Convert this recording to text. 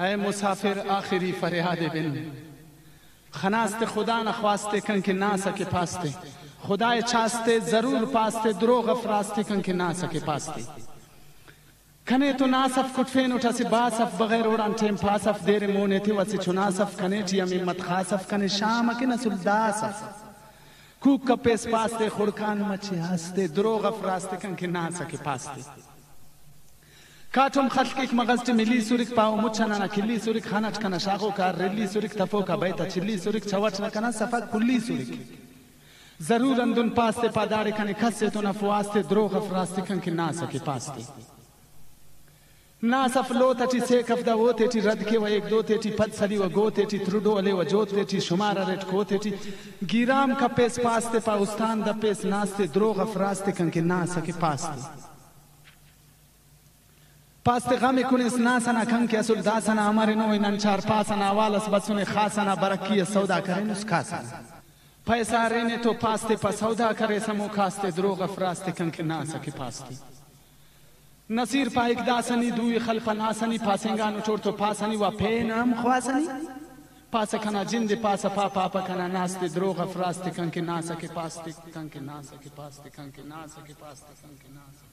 اے مسافر آخری فریاد بن، خناست خدا نخواستے کن کے نہ سکے پاستے، خدای چاستے ضرور پاستے، دروغ افراستے کن کے نہ سکے پاستے. کنے تو ناسف کٹفین اٹھا سی باسف بغیر اوڑان ٹیم پاسف دیر مونے تھی وسی چناسف کنے ٹی امیمت خاسف کنے شام کے نسل داسف کوک کپیس پاستے خڑکان مچے ہستے، دروغ افراستے کن کے نہ سکے پاستے. کاتم خلقك مغزت ملي سورك باو مچنا كلي سورك خانت كنا شاغو كار رلي سورك تفوكا بيتا چلي سورك چوچنا كنا صفات كلي سورك ضرور اندن پاستے پادارے کنے کسے تو نفواستے دروغ افراستے کن کے ناسا کے پاستے. ناسف لو تٹی سیکف دا وہ تیٹی رد کے و ایک دو تیٹی پد سلی و گو تیٹی ترڈو علی و جو تیٹی شمارا ریٹ کو تیٹی گیرام کا پیس پاستے پا استان دا پیس ناستے دروغ افراستے کن کے ناسا کے پاستے. پاستے غمی کنس ناسنا کن کے اصل داسنا ہمارے نوئی ننچار پاسنا والس بسن خاسنا برکی سودا کریں اس کاسنا پیسہ رہنے تو پاستے پا سودا کرے سمو کاستے دروغ افراستے کن کے ناسا کے پاستے. نصیر پا ایک داسنی دوی خلفا ناسنی پاسنگانو چور تو پاسنی و پینم خواسنی پاسا کنا جند پاسا پاپا کنا ناستے دروغ افراستے کن کے ناسا کے پاستے کن کے ناسا کے پاستے کن کے ناسا کے پاستے کن کے ناسا